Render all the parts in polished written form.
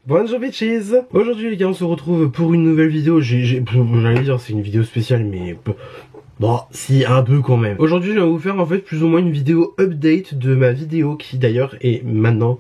Bonjour bitches. Aujourd'hui les gars, on se retrouve pour une nouvelle vidéo. J'allais dire c'est une vidéo spéciale, mais bon, si, un peu quand même. Aujourd'hui je vais vous faire en fait plus ou moins une vidéo update de ma vidéo qui d'ailleurs est maintenant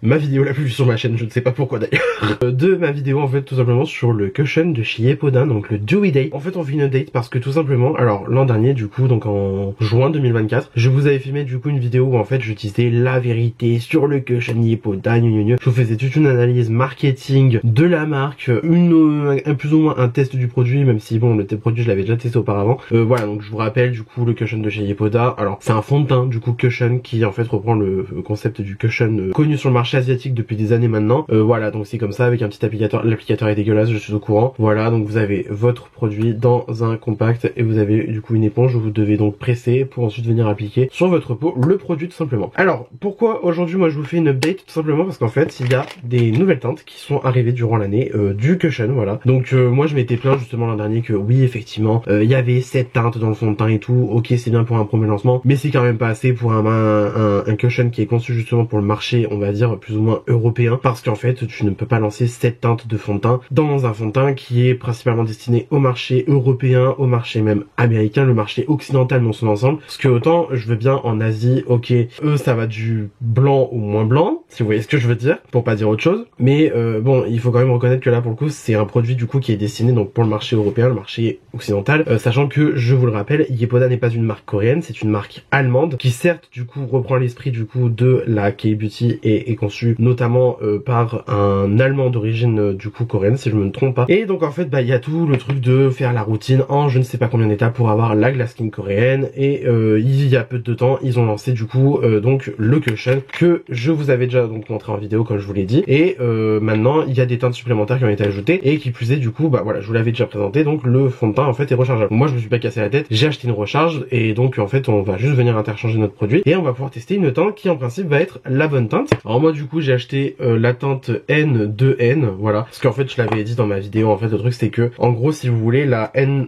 ma vidéo la plus vue sur ma chaîne, je ne sais pas pourquoi d'ailleurs. De ma vidéo en fait tout simplement sur le cushion de chez Yepoda, donc le Dewy Day. En fait on fait une update parce que tout simplement, alors l'an dernier du coup, donc en juin 2024, je vous avais filmé du coup une vidéo où en fait je disais la vérité sur le cushion Yepoda, je vous faisais toute une analyse marketing de la marque, plus ou moins un test du produit, même si bon le produit je l'avais déjà testé auparavant. Voilà, donc je vous rappelle du coup le cushion de chez Yepoda. Alors c'est un fond de teint du coup cushion qui en fait reprend le concept du cushion connu sur le marché asiatique depuis des années maintenant. Voilà, donc c'est comme ça avec un petit applicateur. L'applicateur est dégueulasse, je suis au courant. Voilà, donc vous avez votre produit dans un compact et vous avez du coup une éponge où vous devez donc presser pour ensuite venir appliquer sur votre peau le produit tout simplement. Alors pourquoi aujourd'hui moi je vous fais une update? Tout simplement parce qu'en fait il y a des nouvelles teintes qui sont arrivées durant l'année du cushion. Voilà, donc moi je m'étais plaint justement l'an dernier que oui effectivement il y avait 7 teintes dans le fond de teint et tout. Ok, c'est bien pour un premier lancement, mais c'est quand même pas assez pour un cushion qui est conçu justement pour le marché, on va dire plus ou moins européen, parce qu'en fait tu ne peux pas lancer 7 teintes de fond de teint dans un fond de teint qui est principalement destiné au marché européen, au marché même américain, le marché occidental dans son ensemble. Parce que autant je veux bien en Asie, ok, eux ça va du blanc au moins blanc, si vous voyez ce que je veux dire, pour pas dire autre chose, mais bon, il faut quand même reconnaître que là pour le coup c'est un produit du coup qui est destiné donc pour le marché européen, le marché occidental, sachant que je vous le rappelle, Yepoda n'est pas une marque coréenne, c'est une marque allemande qui certes du coup reprend l'esprit du coup de la K-beauty et est conçue notamment par un allemand d'origine du coup coréenne si je me trompe pas. Et donc en fait bah il y a tout le truc de faire la routine en je ne sais pas combien d'étapes pour avoir la glass skin coréenne, et il y a peu de temps ils ont lancé du coup donc le cushion que je vous avais déjà donc montré en vidéo comme je vous l'ai dit, et maintenant il y a des teintes supplémentaires qui ont été ajoutées et qui plus est du coup bah voilà je vous l'avais déjà présenté, donc le fond de teint en fait est rechargeable. Moi je me suis pas cassé la tête, j'ai acheté une recharge et donc en fait on va juste venir interchanger notre produit et on va pouvoir tester une teinte qui en principe va être la bonne teinte. Alors moi du coup j'ai acheté la teinte N2N, voilà, parce qu'en fait je l'avais dit dans ma vidéo, en fait le truc c'est que en gros si vous voulez la N1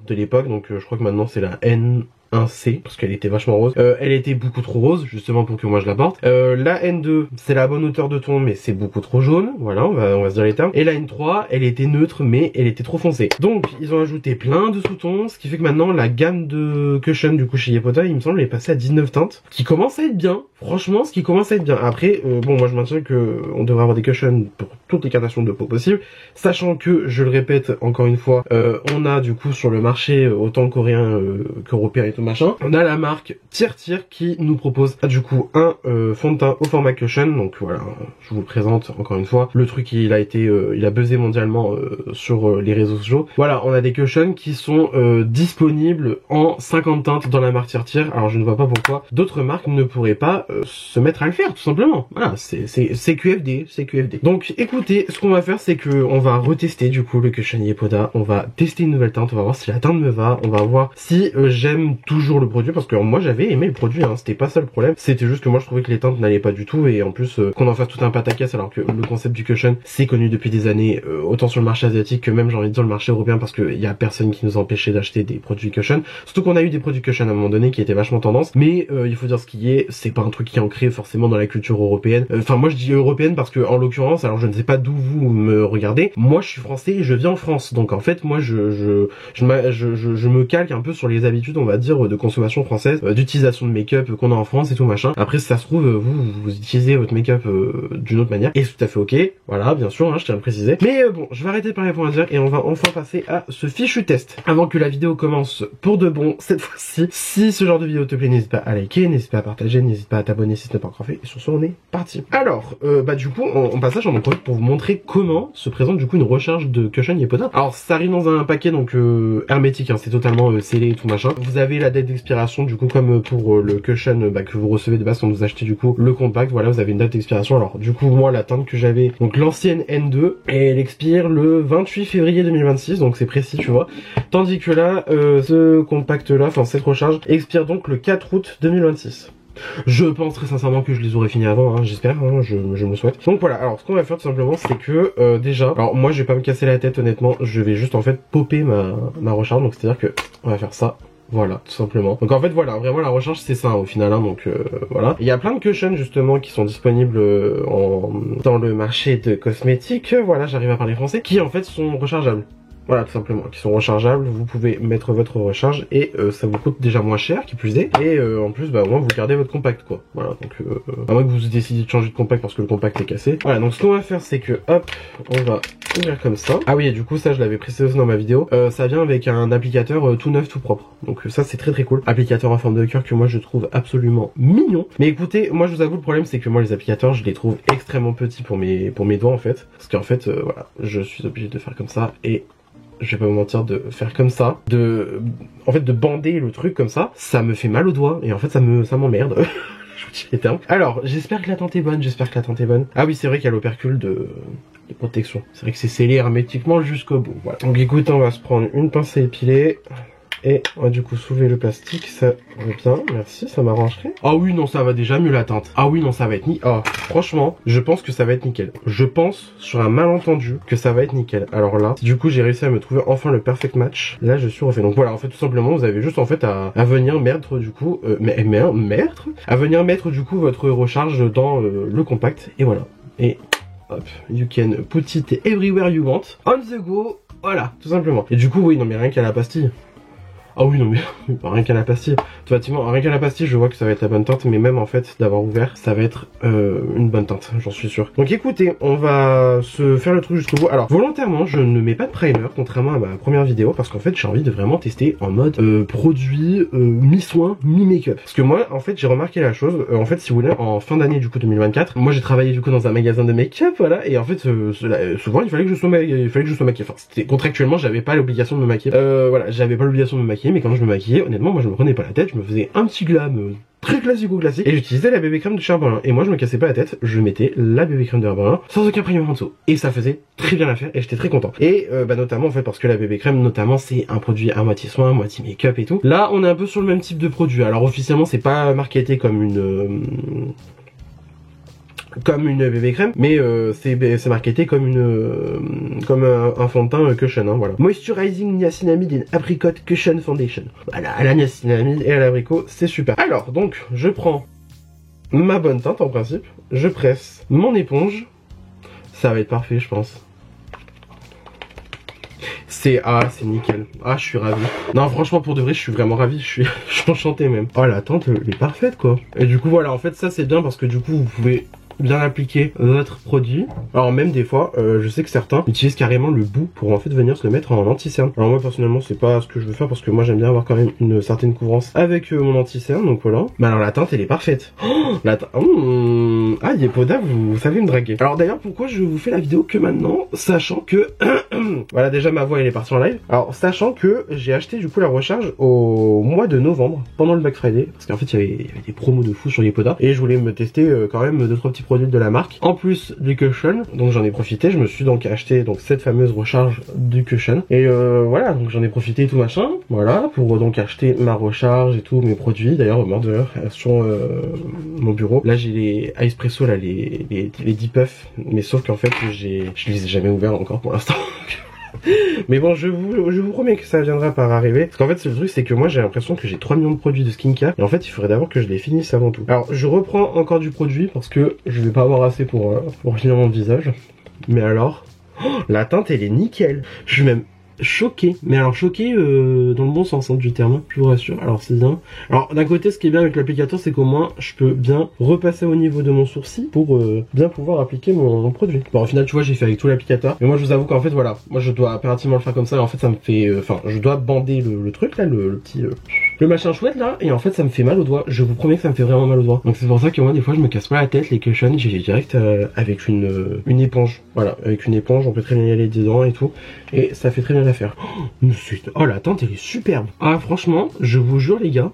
de l'époque, donc je crois que maintenant c'est la N1C parce qu'elle était vachement rose, elle était beaucoup trop rose justement pour que moi je la porte. La N2 c'est la bonne hauteur de ton mais c'est beaucoup trop jaune, voilà, on va se dire les termes. Et la N3 elle était neutre mais elle était trop foncée, donc ils ont ajouté plein de sous-tons, ce qui fait que maintenant la gamme de cushion du coup chez Yepoda il me semble est passée à 19 teintes, qui commence à être bien, franchement ce qui commence à être bien. Après bon moi je maintiens que on devrait avoir des cushions pour toutes les carnations de peau possibles, sachant que je le répète encore une fois, on a du coup sur le marché autant coréen qu'européen et tout machin, on a la marque Tier qui nous propose du coup un fond de teint au format cushion. Donc voilà, je vous le présente encore une fois, le truc il a buzzé mondialement sur les réseaux sociaux. Voilà, on a des cushions qui sont disponibles en 50 teintes dans la marque Tier. Alors je ne vois pas pourquoi d'autres marques ne pourraient pas se mettre à le faire tout simplement. Voilà, c'est QFD, c'est QFD. Donc écoutez, ce qu'on va faire c'est que on va retester du coup le cushion Yepoda, on va tester une nouvelle teinte, on va voir si la teinte me va, on va voir si j'aime toujours le produit, parce que moi j'avais aimé le produit, hein, c'était pas ça le problème, c'était juste que moi je trouvais que les teintes n'allaient pas du tout, et en plus qu'on en fasse tout un pataquès alors que le concept du cushion c'est connu depuis des années, autant sur le marché asiatique que même j'ai envie de dire le marché européen, parce qu'il y a personne qui nous empêchait d'acheter des produits cushion, surtout qu'on a eu des produits cushion à un moment donné qui étaient vachement tendance, mais il faut dire ce qui est, c'est pas un truc qui est ancré forcément dans la culture européenne, enfin moi je dis européenne parce que en l'occurrence, alors je ne sais pas d'où vous me regardez, moi je suis français et je vis en France, donc en fait moi je me calque un peu sur les habitudes on va dire de consommation française, d'utilisation de make-up qu'on a en France et tout machin. Après si ça se trouve vous utilisez votre make-up d'une autre manière et c'est tout à fait ok, voilà bien sûr, hein, je tiens à le préciser, mais bon je vais arrêter de parler pour dire et on va enfin passer à ce fichu test. Avant que la vidéo commence pour de bon cette fois-ci, si ce genre de vidéo te plaît n'hésite pas à liker, n'hésite pas à partager, n'hésite pas à t'abonner si ce n'est pas encore fait, et sur ce on est parti. Alors bah du coup en passage j'en profite pour vous montrer comment se présente du coup une recharge de cushion Yepoda. Alors ça arrive dans un paquet donc hermétique, hein, c'est totalement scellé et tout machin. Vous avez la date d'expiration du coup comme pour le cushion que vous recevez de base quand vous achetez du coup le compact, voilà vous avez une date d'expiration. Alors du coup moi la teinte que j'avais, donc l'ancienne N2, et elle expire le 28 février 2026, donc c'est précis tu vois, tandis que là ce compact là, enfin cette recharge expire donc le 4 août 2026. Je pense très sincèrement que je les aurais finis avant, hein, j'espère, hein, je me le souhaite. Donc voilà, alors ce qu'on va faire tout simplement c'est que déjà, alors moi je vais pas me casser la tête honnêtement, je vais juste en fait popper ma recharge, donc c'est à dire que on va faire ça. Voilà, tout simplement. Donc en fait voilà, vraiment la recharge c'est ça au final, hein, donc voilà. Il y a plein de cushions justement qui sont disponibles dans le marché de cosmétiques, voilà, j'arrive à parler français, qui en fait sont rechargeables. Voilà, tout simplement, qui sont rechargeables, vous pouvez mettre votre recharge et ça vous coûte déjà moins cher, qui plus est, et en plus, bah au moins vous gardez votre compact, quoi. Voilà, donc à moins que vous décidiez de changer de compact parce que le compact est cassé. Voilà, donc ce qu'on va faire, c'est que, hop, on va ouvrir comme ça. Ah oui, et du coup, ça, je l'avais précisé aussi dans ma vidéo, ça vient avec un applicateur tout neuf, tout propre. Donc ça, c'est très très cool. Applicateur en forme de cœur que moi, je trouve absolument mignon. Mais écoutez, moi, je vous avoue, le problème, c'est que moi, les applicateurs, je les trouve extrêmement petits pour mes doigts, en fait. Parce qu'en fait, voilà, je suis obligé de faire comme ça et... je vais pas vous mentir, de faire comme ça, en fait de bander le truc comme ça me fait mal aux doigts et en fait ça m'emmerde. Je vous dis les termes. Alors j'espère que l'attente est bonne, Ah oui, c'est vrai qu'il y a l'opercule de protection, c'est vrai que c'est scellé hermétiquement jusqu'au bout, voilà. Donc écoutez, on va se prendre une pince à épiler et on va du coup soulever le plastique, ça va bien, merci, ça m'arrangerait. Ah oui, non, ça va déjà mieux la teinte. Ah oui, non, ça va être franchement, je pense que ça va être nickel. Je pense, sur un malentendu, que ça va être nickel. Alors là, du coup, j'ai réussi à me trouver enfin le perfect match. Là, je suis refait. Donc voilà, en fait, tout simplement, vous avez juste en fait à venir mettre du coup, à venir mettre du coup votre recharge dans le compact. Et voilà. Et hop, you can put it everywhere you want, on the go. Voilà, tout simplement. Et du coup, oui, non, mais rien qu'à la pastille. Ah oui, non mais rien qu'à la pastille. Effectivement, rien qu'à la pastille, je vois que ça va être la bonne teinte, mais même en fait d'avoir ouvert, ça va être une bonne teinte, j'en suis sûr. Donc écoutez, on va se faire le truc jusqu'au bout. Alors volontairement, je ne mets pas de primer, contrairement à ma première vidéo, parce qu'en fait j'ai envie de vraiment tester en mode produit, mi-soin, mi-make-up. Parce que moi, en fait, j'ai remarqué la chose, en fait, si vous voulez, en fin d'année du coup 2024, moi j'ai travaillé du coup dans un magasin de make-up, voilà, et en fait souvent il fallait que je sois maquillé. Enfin, contractuellement, j'avais pas l'obligation de me maquiller. Voilà, j'avais pas l'obligation de me maquiller. Mais quand je me maquillais, honnêtement, moi je me prenais pas la tête, je me faisais un petit glam très classique et j'utilisais la bébé crème de chez Herbelin. Et moi je me cassais pas la tête, je mettais la bébé crème de Herbelin sans aucun primer en dessous. Et ça faisait très bien l'affaire et j'étais très content. Et notamment en fait parce que la bébé crème notamment c'est un produit à moitié soin, à moitié make-up et tout. Là on est un peu sur le même type de produit. Alors officiellement c'est pas marketé comme une bébé crème, mais c'est marketé comme un fond de teint cushion, hein, voilà. Moisturizing niacinamide and apricot cushion foundation. Voilà, à la niacinamide et à l'abricot, c'est super. Alors donc je prends ma bonne teinte en principe, je presse mon éponge, ça va être parfait je pense. C'est nickel. Ah, je suis ravi. Non, franchement, pour de vrai, je suis vraiment ravi. Je suis enchanté même. Oh, la teinte, elle est parfaite, quoi. Et du coup, voilà, en fait, ça, c'est bien parce que du coup, vous pouvez bien appliquer votre produit. Alors même des fois, je sais que certains utilisent carrément le bout pour en fait venir se le mettre en anti-cerne. Alors moi personnellement c'est pas ce que je veux faire parce que moi j'aime bien avoir quand même une certaine couvrance avec mon anti-cerne, donc voilà. Mais alors la teinte elle est parfaite. Oh, la teinte... Ah Yepoda, vous savez me draguer. Alors d'ailleurs pourquoi je vous fais la vidéo que maintenant, sachant que... voilà, déjà ma voix elle est partie en live. Alors sachant que j'ai acheté du coup la recharge au mois de novembre pendant le Black Friday, parce qu'en fait il y avait des promos de fou sur Yepoda et je voulais me tester quand même 2-3 petits produits de la marque en plus du cushion. Donc j'en ai profité, je me suis donc acheté donc cette fameuse recharge du cushion et voilà, donc j'en ai profité et tout machin, voilà, pour donc acheter ma recharge et tous mes produits. D'ailleurs sur mon bureau là j'ai les Icepresso là, les 10 puffs, mais sauf qu'en fait je les ai jamais ouverts encore pour l'instant. Mais bon, je vous promets que ça viendra par arriver. Parce qu'en fait, le truc, c'est que moi, j'ai l'impression que j'ai 3 millions de produits de skincare. Et en fait, il faudrait d'abord que je les finisse avant tout. Alors, je reprends encore du produit parce que je vais pas avoir assez pour finir mon visage. Mais alors, la teinte, elle est nickel. Je suis même choqué, mais alors choqué dans le bon sens hein, du terme, je vous rassure. Alors c'est bien. Alors d'un côté, ce qui est bien avec l'applicateur, c'est qu'au moins je peux bien repasser au niveau de mon sourcil pour bien pouvoir appliquer mon produit. Bon, au final, tu vois, j'ai fait avec tout l'applicateur, mais moi je vous avoue qu'en fait voilà, moi je dois impérativement le faire comme ça. Et en fait, ça me fait, enfin, je dois bander le truc là, le petit le machin chouette là, et en fait ça me fait mal aux doigts. Je vous promets que ça me fait vraiment mal aux doigts. Donc c'est pour ça que moi des fois je me casse pas la tête, les cushions, j'ai direct avec une éponge. Voilà, avec une éponge, on peut très bien y aller dedans et tout, et ça fait très bien l'affaire. Oh la teinte elle est superbe. Ah franchement, je vous jure les gars,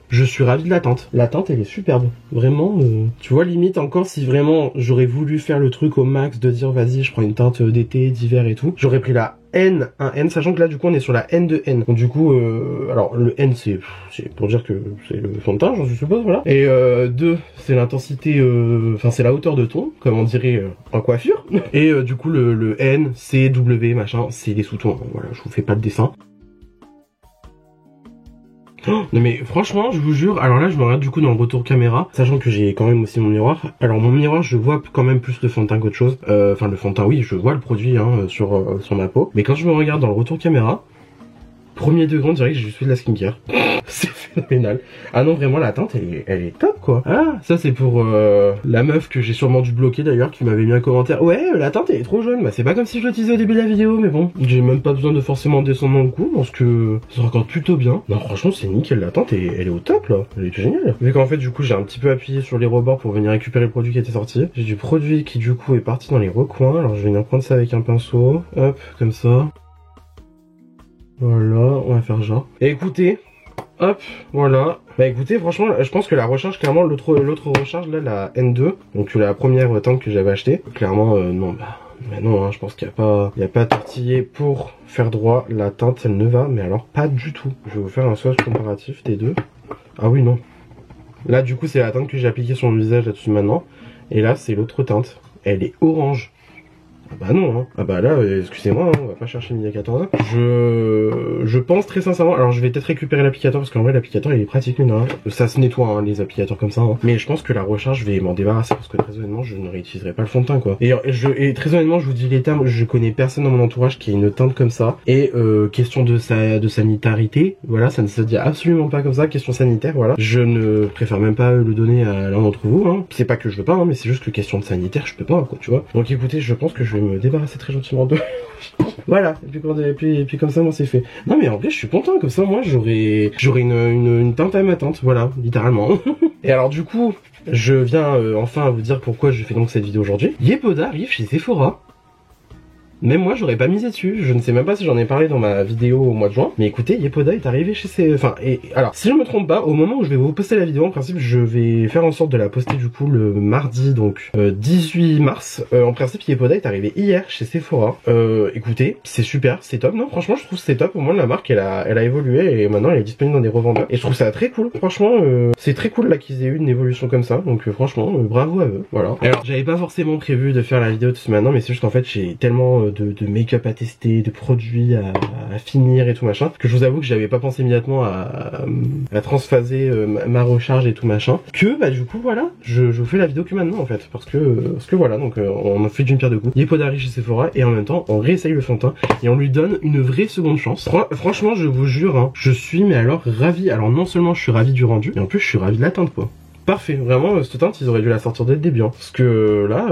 je suis ravi de la teinte. La teinte elle est superbe. Vraiment, tu vois, limite encore si vraiment j'aurais voulu faire le truc au max de dire vas-y je prends une teinte d'été, d'hiver et tout, j'aurais pris la N, un N, sachant que là du coup on est sur la N de N. Donc du coup, alors le N c'est pour dire que c'est le fond de teint, je suppose, voilà. Et 2 c'est l'intensité, enfin c'est la hauteur de ton, comme on dirait en coiffure. Et du coup le N, C, W, machin, c'est les sous-tons. Voilà, je vous fais pas le dessin. Non mais franchement, je vous jure, alors là je me regarde du coup dans le retour caméra, sachant que j'ai quand même aussi mon miroir. Alors mon miroir, je vois quand même plus le fond de teint qu'autre chose. Enfin le fond de teint, oui, je vois le produit hein, sur ma peau. Mais quand je me regarde dans le retour caméra, premier degré, on dirait que j'ai juste fait de la skincare. C'est phénoménal. Ah non, vraiment, la teinte, elle est top, quoi. Ah, ça, c'est pour la meuf que j'ai sûrement dû bloquer, d'ailleurs, qui m'avait mis un commentaire. Ouais, la teinte, elle est trop jaune. Bah, c'est pas comme si je l'utilisais au début de la vidéo, mais bon. J'ai même pas besoin de forcément descendre dans le coup, parce que ça raccorde plutôt bien. Non, franchement, c'est nickel, la teinte, elle est au top, là. Elle est géniale. Vu qu'en fait, du coup, j'ai un petit peu appuyé sur les rebords pour venir récupérer le produit qui était sorti. J'ai du produit qui, du coup, est parti dans les recoins. Alors, je vais venir prendre ça avec un pinceau. Hop, comme ça. Voilà, on va faire genre. Et écoutez, hop, voilà. Bah écoutez, franchement, je pense que la recharge, clairement, l'autre recharge, là, la N2, donc la première teinte que j'avais achetée, clairement, non, bah non, hein, je pense qu'il n'y a pas à tortiller pour faire droit. La teinte, elle ne va, mais alors pas du tout. Je vais vous faire un swatch comparatif des deux. Ah oui, non. Là, du coup, c'est la teinte que j'ai appliquée sur mon visage là-dessus maintenant. Et là, c'est l'autre teinte. Elle est orange. Bah non, hein. Ah bah là, excusez-moi, hein, on va pas chercher midi à 14h. Je pense très sincèrement, alors je vais peut-être récupérer l'applicateur parce qu'en vrai l'applicateur il est pratique, mais non, ça se nettoie hein, les applicateurs comme ça, hein. Mais je pense que la recharge je vais m'en débarrasser parce que très honnêtement je ne réutiliserai pas le fond de teint quoi. Et très honnêtement je vous dis les termes, je connais personne dans mon entourage qui a une teinte comme ça. Et question de sanitarité, voilà, ça ne se dit absolument pas comme ça, question sanitaire, voilà. Je ne préfère même pas le donner à l'un d'entre vous, hein. C'est pas que je veux pas, hein, mais c'est juste que question de sanitaire je peux pas quoi, tu vois. Donc écoutez, je pense que je vais me débarrasser très gentiment de voilà, et puis comme ça moi c'est fait. Non mais en vrai je suis content, comme ça moi j'aurai une teinte à ma teinte, voilà, littéralement. Et alors du coup je viens enfin vous dire pourquoi je fais donc cette vidéo aujourd'hui. Yepoda arrive chez Sephora. Même moi j'aurais pas misé dessus, je ne sais même pas si j'en ai parlé dans ma vidéo au mois de juin. Mais écoutez, Yepoda est arrivé chez ses... Enfin, et alors, si je me trompe pas, au moment où je vais vous poster la vidéo, en principe je vais faire en sorte de la poster du coup le mardi, donc 18 mars. En principe Yepoda est arrivé hier chez Sephora. Écoutez, c'est super, c'est top, non franchement je trouve que c'est top, au moins la marque elle a évolué et maintenant elle est disponible dans des revendeurs. Et je trouve ça très cool, franchement c'est très cool là qu'ils aient eu une évolution comme ça, donc franchement bravo à eux, voilà. Alors j'avais pas forcément prévu de faire la vidéo de ce maintenant, mais c'est juste qu'en fait j'ai tellement de make-up à tester, de produits à finir et tout machin, que je vous avoue que j'avais pas pensé immédiatement à transphaser ma recharge et tout machin, que bah du coup voilà, je vous fais la vidéo que maintenant en fait, parce que voilà, donc on en fait d'une pierre deux coups. Yepoda arrive chez Sephora et en même temps on réessaye le fond de teint et on lui donne une vraie seconde chance. Franchement je vous jure, hein, je suis mais alors ravi, alors non seulement je suis ravi du rendu, et en plus je suis ravi de la teinte quoi. Parfait, vraiment cette teinte ils auraient dû la sortir dès le début hein. Parce que là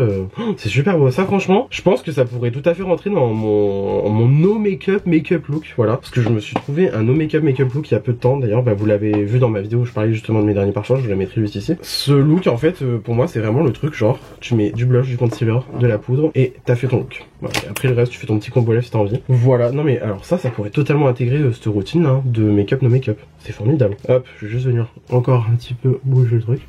c'est super beau, ça franchement je pense que ça pourrait tout à fait rentrer dans mon no make-up look, voilà, parce que je me suis trouvé un no make-up look il y a peu de temps, d'ailleurs bah, vous l'avez vu dans ma vidéo où je parlais justement de mes derniers parfums, je vous la mettrai juste ici. Ce look en fait pour moi c'est vraiment le truc genre tu mets du blush, du concealer, de la poudre et t'as fait ton look, voilà. Et après le reste tu fais ton petit combo lèvres si t'as envie, voilà. Non mais alors ça pourrait totalement intégrer cette routine là de make-up no make-up, c'est formidable. Hop, je vais juste venir encore un petit peu bouger le truc.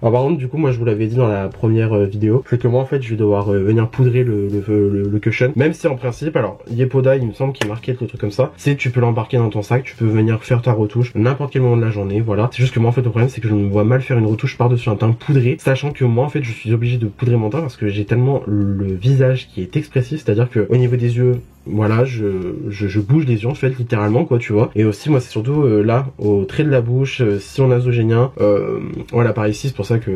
Alors par contre du coup moi je vous l'avais dit dans la première vidéo, c'est que moi en fait je vais devoir venir poudrer le cushion, même si en principe, alors Yepoda il me semble qu'il marquait le truc comme ça, c'est tu peux l'embarquer dans ton sac, tu peux venir faire ta retouche n'importe quel moment de la journée, voilà. C'est juste que moi en fait le problème c'est que je me vois mal faire une retouche par dessus un teint poudré, sachant que moi en fait je suis obligé de poudrer mon teint parce que j'ai tellement le visage qui est expressif, c'est à dire que au niveau des yeux, voilà, je bouge les yeux en fait littéralement quoi, tu vois. Et aussi moi c'est surtout là au trait de la bouche, sillon nasogénien, voilà par ici, c'est pour ça que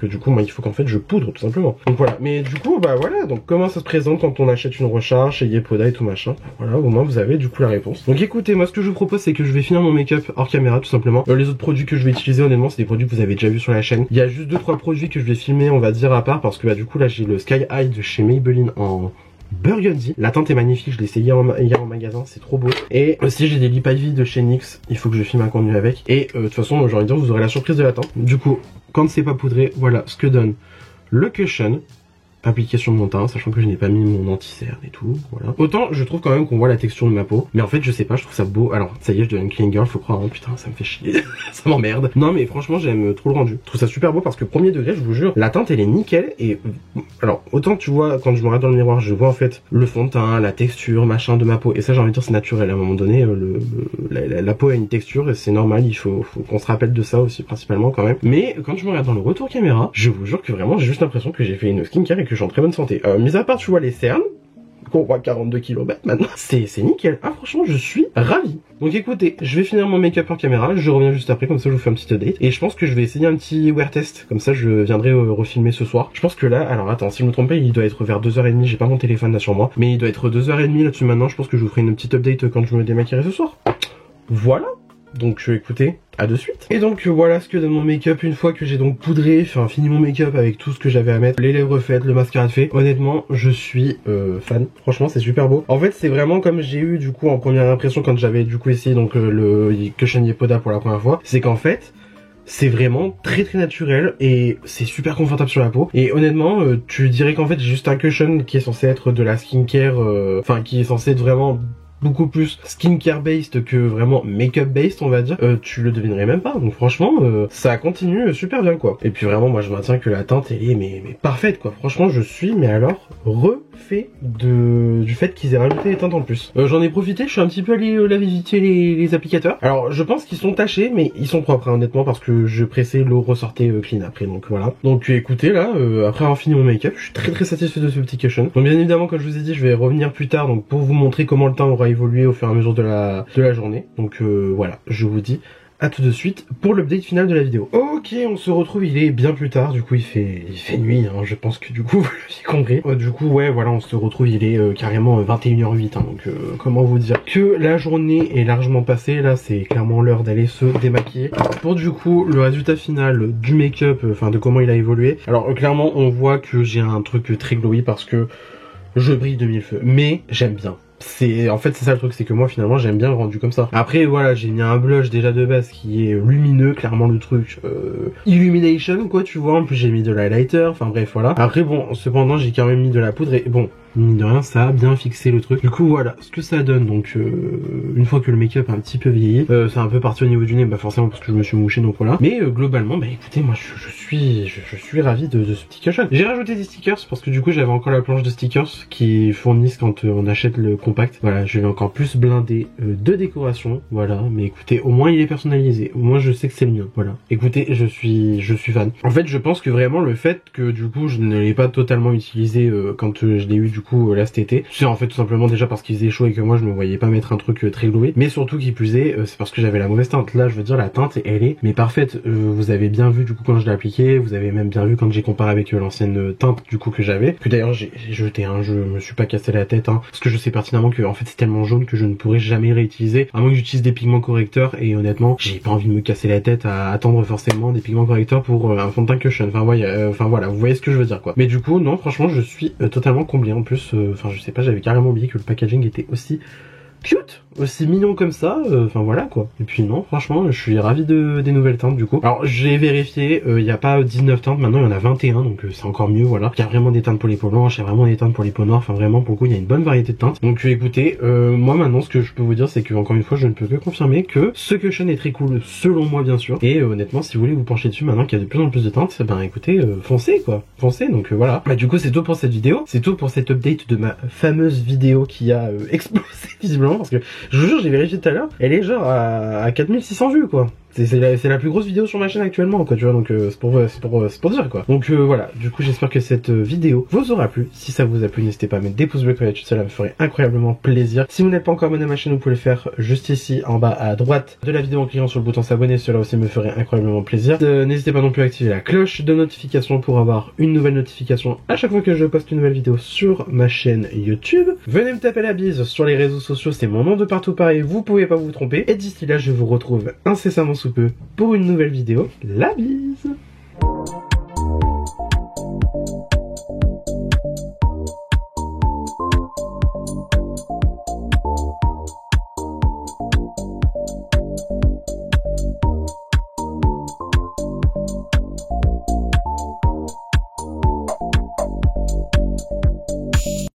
du coup moi il faut qu'en fait je poudre tout simplement. Donc voilà, mais du coup bah voilà, donc comment ça se présente quand on achète une recharge chez Yepoda et tout machin. Voilà, au moins vous avez du coup la réponse. Donc écoutez, moi ce que je vous propose c'est que je vais finir mon make-up hors caméra tout simplement. Les autres produits que je vais utiliser honnêtement c'est des produits que vous avez déjà vu sur la chaîne. Il y a juste 2-3 produits que je vais filmer on va dire à part, parce que bah du coup là j'ai le Sky High de chez Maybelline en burgundy. La teinte est magnifique, je l'ai essayé hier en magasin, c'est trop beau. Et aussi j'ai des Lip Ivy de chez NYX, il faut que je filme un contenu avec. Et de toute façon j'ai envie de dire vous aurez la surprise de la teinte. Du coup quand c'est pas poudré, voilà ce que donne le cushion appliqué sur mon teint, sachant que je n'ai pas mis mon anti-cerne et tout, voilà. Autant je trouve quand même qu'on voit la texture de ma peau, mais en fait je sais pas, je trouve ça beau. Alors ça y est, je deviens une clean girl, faut croire, hein. Putain ça me fait chier, ça m'emmerde. Non mais franchement j'aime trop le rendu, je trouve ça super beau parce que premier degré je vous jure, la teinte elle est nickel. Et alors autant tu vois quand je me regarde dans le miroir, je vois en fait le fond de teint, la texture, machin de ma peau, et ça j'ai envie de dire c'est naturel, à un moment donné la peau a une texture et c'est normal, il faut qu'on se rappelle de ça aussi principalement quand même. Mais quand je me regarde dans le retour caméra, je vous jure que vraiment j'ai juste l'impression que j'ai fait une skincare et que je suis en très bonne santé. Mis à part tu vois les cernes, parcours à 42 km maintenant. C'est nickel. Ah franchement je suis ravi. Donc écoutez, je vais finir mon make-up en caméra, je reviens juste après, comme ça je vous fais un petit update. Et je pense que je vais essayer un petit wear test, comme ça je viendrai refilmer ce soir. Je pense que là, alors attends, si je me trompe pas, il doit être vers 2h30, j'ai pas mon téléphone là sur moi, mais il doit être 2h30 là-dessus maintenant, je pense que je vous ferai une petite update quand je me démaquillerai ce soir. Voilà. Donc écoutez, à de suite. Et donc voilà ce que donne mon make-up une fois que j'ai donc poudré, enfin fini mon make-up avec tout ce que j'avais à mettre, les lèvres faites, le mascara fait. Honnêtement, je suis fan. Franchement, c'est super beau. En fait, c'est vraiment comme j'ai eu du coup en première impression quand j'avais du coup essayé donc le Cushion Yepoda pour la première fois, c'est qu'en fait c'est vraiment très naturel et c'est super confortable sur la peau. Et honnêtement, tu dirais qu'en fait j'ai juste un cushion qui est censé être de la skincare, enfin qui est censé être vraiment beaucoup plus skincare based que vraiment make-up based on va dire, tu le devinerais même pas. Donc franchement ça continue super bien quoi. Et puis vraiment moi je maintiens que la teinte elle est mais parfaite quoi. Franchement je suis mais alors refait du fait qu'ils aient rajouté les teintes en plus. J'en ai profité, je suis un petit peu allé laver visiter les applicateurs. Alors je pense qu'ils sont tachés mais ils sont propres hein, honnêtement parce que je pressais l'eau ressortait clean après donc voilà. Donc écoutez là après avoir fini mon make-up je suis très satisfait de ce petit cushion. Donc bien évidemment comme je vous ai dit je vais revenir plus tard donc pour vous montrer comment le teint aura évolué au fur et à mesure de la journée. Donc voilà, je vous dis à tout de suite pour l'update final de la vidéo. Ok, on se retrouve, il est bien plus tard, du coup il fait nuit, hein, je pense que du coup vous l'avez compris. Du coup ouais voilà, on se retrouve, il est carrément 21h08, hein, donc comment vous dire que la journée est largement passée, là c'est clairement l'heure d'aller se démaquiller. Pour du coup le résultat final du make-up, enfin de comment il a évolué. Alors clairement on voit que j'ai un truc très glowy parce que je brille de mille feux, mais j'aime bien. En fait c'est ça le truc, c'est que moi finalement j'aime bien le rendu comme ça. Après voilà, j'ai mis un blush déjà de base qui est lumineux, clairement le truc illumination quoi tu vois, en plus j'ai mis de l'highlighter, enfin bref voilà. Après bon, cependant j'ai quand même mis de la poudre et bon, mine de rien ça a bien fixé le truc. Du coup voilà ce que ça donne. Donc une fois que le make-up a un petit peu vieilli, c'est un peu parti au niveau du nez, bah forcément parce que je me suis mouché donc voilà. Mais globalement bah écoutez, moi je suis ravi de ce petit cushion. J'ai rajouté des stickers parce que du coup j'avais encore la planche de stickers qui fournissent quand on achète le compact. Voilà, je vais encore plus blinder de décoration, voilà. Mais écoutez, au moins il est personnalisé, au moins je sais que c'est le mien, voilà. Écoutez, je suis fan. En fait je pense que vraiment le fait que du coup je ne l'ai pas totalement utilisé quand je l'ai eu du coup là cet été, c'est en fait tout simplement déjà parce qu'il faisait chaud et que moi je me voyais pas mettre un truc très glowy, mais surtout qui plus est c'est parce que j'avais la mauvaise teinte. Là je veux dire la teinte elle est mais parfaite. Vous avez bien vu du coup quand je l'ai appliqué, vous avez même bien vu quand j'ai comparé avec l'ancienne teinte du coup que j'avais, que d'ailleurs j'ai jeté, hein, je me suis pas cassé la tête hein, parce que je sais pertinemment que en fait c'est tellement jaune que je ne pourrais jamais réutiliser à moins que j'utilise des pigments correcteurs et honnêtement j'ai pas envie de me casser la tête à attendre forcément des pigments correcteurs pour un fond de teint cushion. Enfin voilà, vous voyez ce que je veux dire quoi. Mais du coup non franchement je suis totalement comblé. En plus enfin je sais pas, j'avais carrément oublié que le packaging était aussi cute, aussi mignon comme ça, enfin voilà quoi. Et puis non, franchement, je suis ravi des nouvelles teintes du coup. Alors j'ai vérifié, il n'y a pas 19 teintes, maintenant il y en a 21, donc c'est encore mieux, voilà. Il y a vraiment des teintes pour les peaux blanches, il y a vraiment des teintes pour les peaux noires, enfin vraiment pour le coup il y a une bonne variété de teintes. Donc écoutez, moi maintenant ce que je peux vous dire c'est que encore une fois je ne peux que confirmer que ce cushion est très cool selon moi bien sûr. Et honnêtement si vous voulez vous pencher dessus maintenant qu'il y a de plus en plus de teintes, ben écoutez, foncez quoi, foncez. Donc voilà. Bah du coup c'est tout pour cette vidéo, c'est tout pour cette update de ma fameuse vidéo qui a explosé visiblement parce que je vous jure j'ai vérifié tout à l'heure, elle est genre à 4600 vues quoi. C'est la plus grosse vidéo sur ma chaîne actuellement quoi tu vois, donc c'est pour dire quoi. Donc voilà, du coup j'espère que cette vidéo vous aura plu. Si ça vous a plu n'hésitez pas à mettre des pouces bleus là-dessus, cela me ferait incroyablement plaisir. Si vous n'êtes pas encore abonné à ma chaîne vous pouvez le faire juste ici en bas à droite de la vidéo en cliquant sur le bouton s'abonner, cela aussi me ferait incroyablement plaisir. N'hésitez pas non plus à activer la cloche de notification pour avoir une nouvelle notification à chaque fois que je poste une nouvelle vidéo sur ma chaîne YouTube. Venez me taper la bise sur les réseaux sociaux, c'est mon nom de partout pareil, vous pouvez pas vous tromper. Et d'ici là je vous retrouve incessamment sous peu pour une nouvelle vidéo. La bise!